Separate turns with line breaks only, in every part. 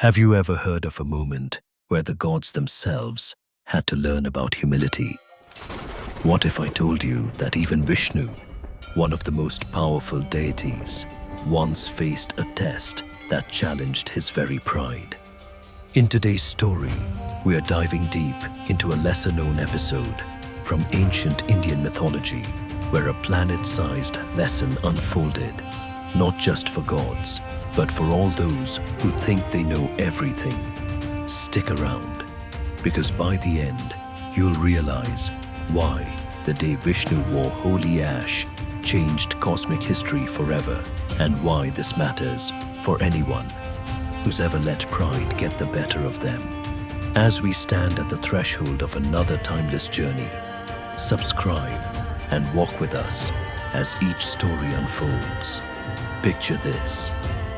Have you ever heard of a moment where the gods themselves had to learn about humility? What if I told you that even Vishnu, one of the most powerful deities, once faced a test that challenged his very pride? In today's story, we are diving deep into a lesser-known episode from ancient Indian mythology where a planet-sized lesson unfolded, not just for gods, but for all those who think they know everything. Stick around, because by the end, you'll realize why the day Vishnu wore holy ash changed cosmic history forever, and why this matters for anyone who's ever let pride get the better of them. As we stand at the threshold of another timeless journey, subscribe and walk with us as each story unfolds. Picture this: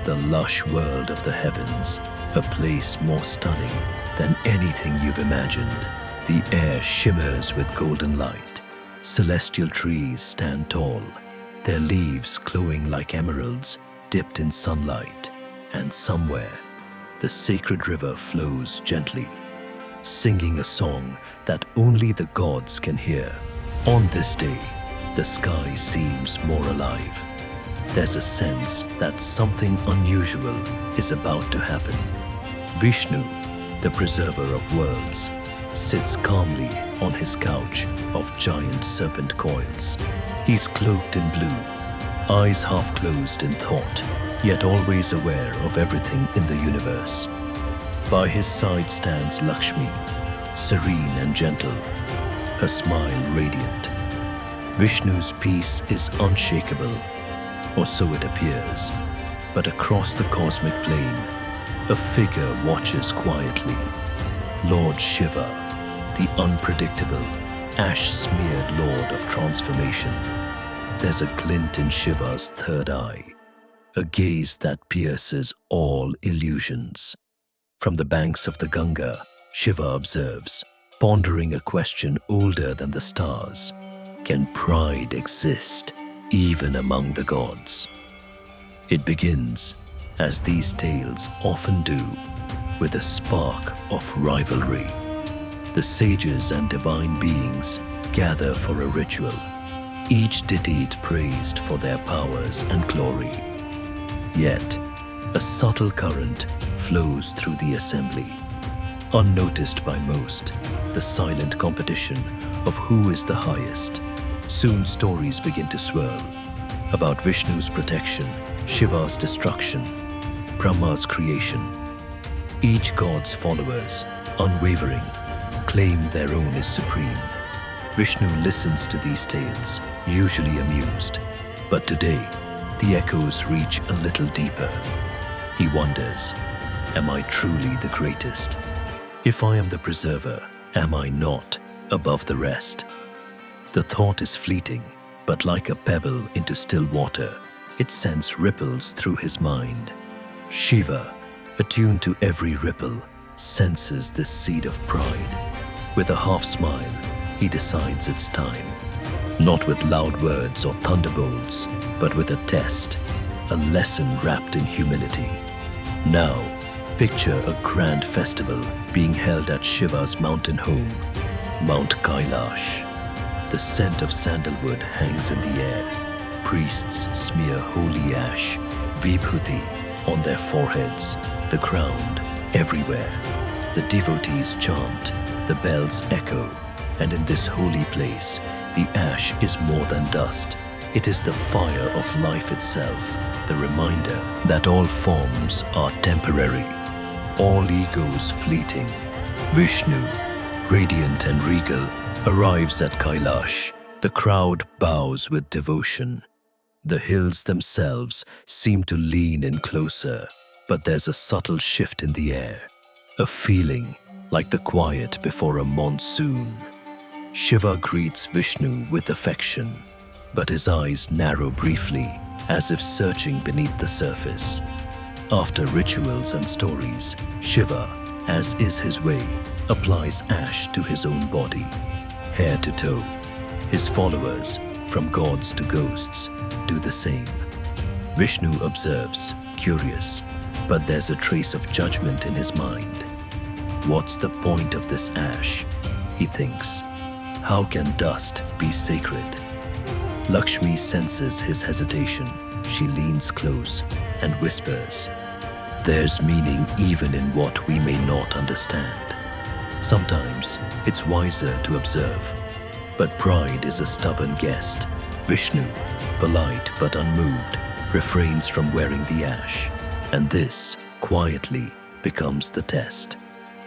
the lush world of the heavens, a place more stunning than anything you've imagined. The air shimmers with golden light. Celestial trees stand tall, their leaves glowing like emeralds dipped in sunlight. And somewhere, the sacred river flows gently, singing a song that only the gods can hear. On this day, the sky seems more alive. There's a sense that something unusual is about to happen. Vishnu, the preserver of worlds, sits calmly on his couch of giant serpent coils. He's cloaked in blue, eyes half closed in thought, yet always aware of everything in the universe. By his side stands Lakshmi, serene and gentle, her smile radiant. Vishnu's peace is unshakable, or so it appears, but across the cosmic plane, a figure watches quietly. Lord Shiva, the unpredictable, ash-smeared lord of transformation. There's a glint in Shiva's third eye, a gaze that pierces all illusions. From the banks of the Ganga, Shiva observes, pondering a question older than the stars. Can pride exist even among the gods? It begins, as these tales often do, with a spark of rivalry. The sages and divine beings gather for a ritual, each deity praised for their powers and glory. Yet, a subtle current flows through the assembly. Unnoticed by most, the silent competition of who is the highest. Soon stories begin to swirl about Vishnu's protection, Shiva's destruction, Brahma's creation. Each god's followers, unwavering, claim their own is supreme. Vishnu listens to these tales, usually amused. But today, the echoes reach a little deeper. He wonders, am I truly the greatest? If I am the preserver, am I not above the rest? The thought is fleeting, but like a pebble into still water, it sends ripples through his mind. Shiva, attuned to every ripple, senses this seed of pride. With a half smile, he decides it's time. Not with loud words or thunderbolts, but with a test, a lesson wrapped in humility. Now, picture a grand festival being held at Shiva's mountain home, Mount Kailash. The scent of sandalwood hangs in the air. Priests smear holy ash, vibhuti, on their foreheads, the ground, everywhere. The devotees chant, the bells echo, and in this holy place, the ash is more than dust. It is the fire of life itself, the reminder that all forms are temporary, all egos fleeting. Vishnu, radiant and regal, arrives at Kailash. The crowd bows with devotion. The hills themselves seem to lean in closer, but there's a subtle shift in the air, a feeling like the quiet before a monsoon. Shiva greets Vishnu with affection, but his eyes narrow briefly, as if searching beneath the surface. After rituals and stories, Shiva, as is his way, applies ash to his own body, hair to toe. His followers, from gods to ghosts, do the same. Vishnu observes, curious, But there's a trace of judgment in his mind. What's the point of this ash? He thinks. How can dust be sacred? Lakshmi senses his hesitation. She leans close and whispers, "There's meaning even in what we may not understand." Sometimes it's wiser to observe, but pride is a stubborn guest. Vishnu, polite but unmoved, refrains from wearing the ash, and this, quietly, becomes the test.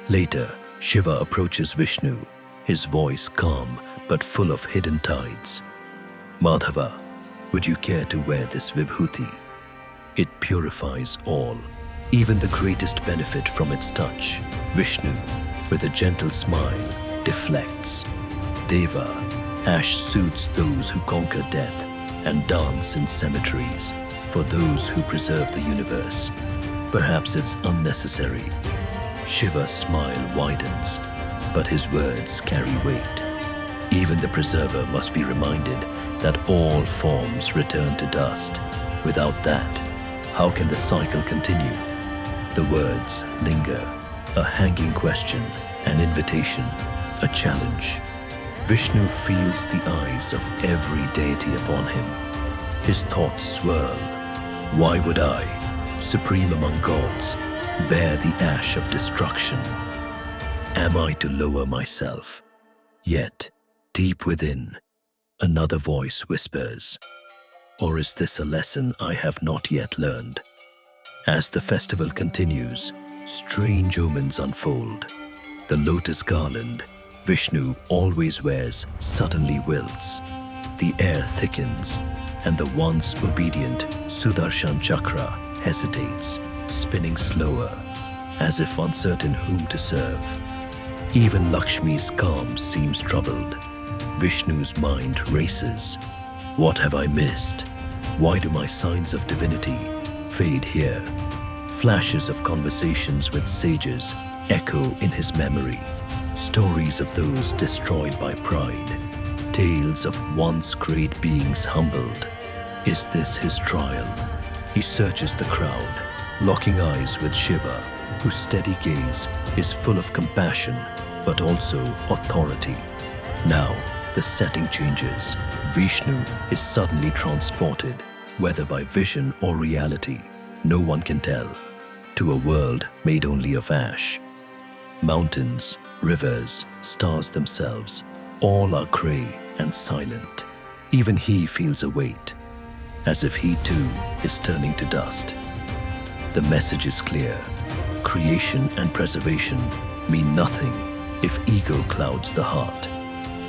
Later, Shiva approaches Vishnu, his voice calm but full of hidden tides. "Madhava, would you care to wear this vibhuti? It purifies all, even the greatest benefit from its touch." Vishnu, with a gentle smile, deflects. "Deva, ash suits those who conquer death and dance in cemeteries, for those who preserve the universe. Perhaps it's unnecessary." Shiva's smile widens, but his words carry weight. Even the preserver must be reminded that all forms return to dust. Without that, how can the cycle continue? The words linger, a hanging question, an invitation, a challenge. Vishnu feels the eyes of every deity upon him. His thoughts swirl. Why would I, supreme among gods, bear the ash of destruction? Am I to lower myself? Yet, deep within, another voice whispers, "Or is this a lesson I have not yet learned?" As the festival continues, strange omens unfold. The lotus garland Vishnu always wears suddenly wilts. The air thickens, and the once obedient Sudarshan Chakra hesitates, spinning slower, as if uncertain whom to serve. Even Lakshmi's calm seems troubled. Vishnu's mind races. What have I missed? Why do my signs of divinity fade here? Flashes of conversations with sages echo in his memory. Stories of those destroyed by pride. Tales of once great beings humbled. Is this his trial? He searches the crowd, locking eyes with Shiva, whose steady gaze is full of compassion but also authority. Now, the setting changes. Vishnu is suddenly transported, whether by vision or reality, no one can tell, to a world made only of ash. Mountains, rivers, stars themselves, all are grey and silent. Even he feels a weight, as if he too is turning to dust. The message is clear. Creation and preservation mean nothing if ego clouds the heart.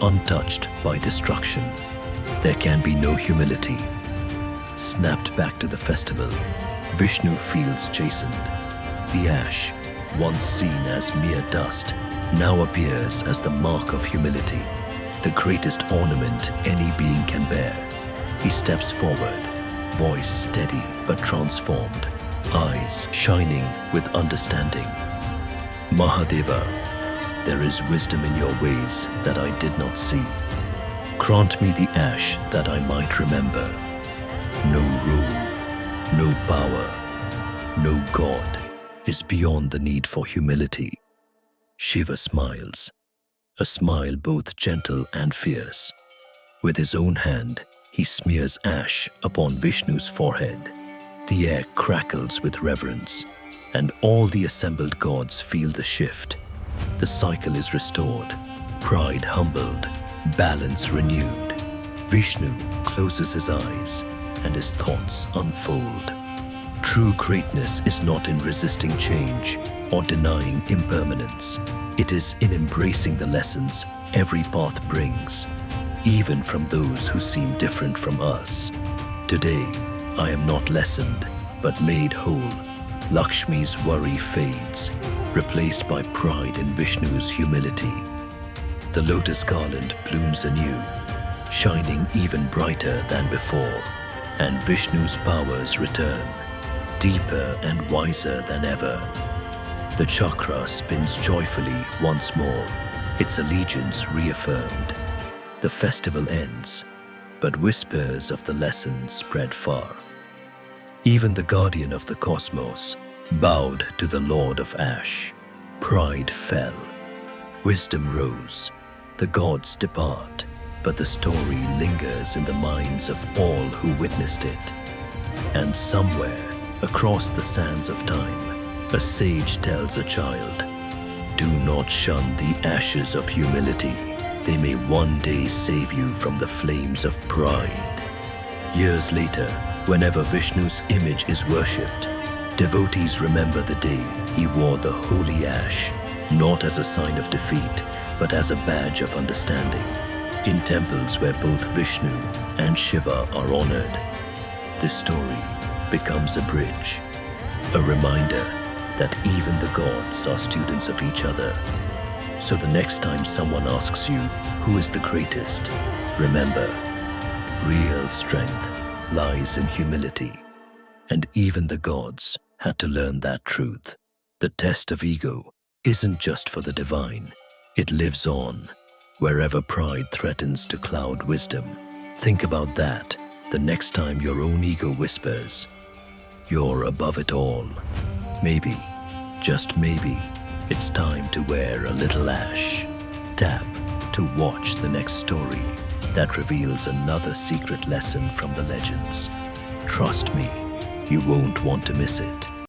Untouched by destruction, there can be no humility. Snapped back to the festival, Vishnu feels chastened. The ash, once seen as mere dust, now appears as the mark of humility, the greatest ornament any being can bear. He steps forward, voice steady but transformed, eyes shining with understanding. "Mahadeva, there is wisdom in your ways that I did not see. Grant me the ash that I might remember. No rule, no power, no God is beyond the need for humility." Shiva smiles, a smile both gentle and fierce. With his own hand, he smears ash upon Vishnu's forehead. The air crackles with reverence, and all the assembled gods feel the shift. The cycle is restored, pride humbled, balance renewed. Vishnu closes his eyes, and his thoughts unfold. True greatness is not in resisting change or denying impermanence. It is in embracing the lessons every path brings, even from those who seem different from us. Today, I am not lessened, but made whole. Lakshmi's worry fades, replaced by pride in Vishnu's humility. The lotus garland blooms anew, shining even brighter than before, and Vishnu's powers return, deeper and wiser than ever. The chakra spins joyfully once more, its allegiance reaffirmed. The festival ends, but whispers of the lesson spread far. Even the guardian of the cosmos, bowed to the Lord of Ash. Pride fell. Wisdom rose. The gods depart, but the story lingers in the minds of all who witnessed it. And somewhere, across the sands of time, a sage tells a child, "Do not shun the ashes of humility. They may one day save you from the flames of pride." Years later, whenever Vishnu's image is worshipped, devotees remember the day he wore the holy ash, not as a sign of defeat, but as a badge of understanding. In temples where both Vishnu and Shiva are honored, this story becomes a bridge, a reminder that even the gods are students of each other. So the next time someone asks you, who is the greatest, remember, real strength lies in humility. And even the gods had to learn that truth. The test of ego isn't just for the divine. It lives on, wherever pride threatens to cloud wisdom. Think about that the next time your own ego whispers, "You're above it all." Maybe, just maybe, it's time to wear a little ash. Tap to watch the next story that reveals another secret lesson from the legends. Trust me, you won't want to miss it.